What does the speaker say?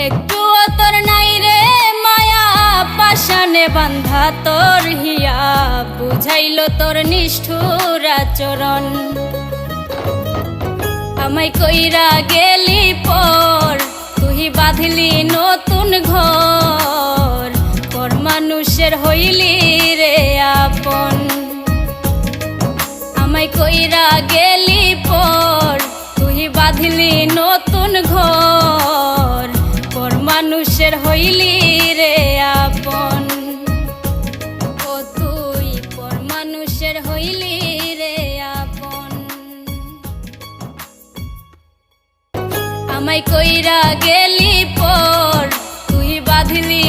একটুও তোর নাই রে মায়া, পাশানে বান্ধা তোর হিয়া, বুঝাইল তোর নিষ্ঠুর আচরণ। আমায় কইরা গেলি পর, তুই বাঁধলি নতুন ঘর, পর মানুষের হইলি রে আপন। আমায় কইরা গেলি পর, তুই বাঁধলি নতুন ঘর, পর মানুষের হইলি রে আপন। ও তুই পর মানুষের হইলি রে আপন। আমায় কইরা গেলি পর, তুই বাঁধলি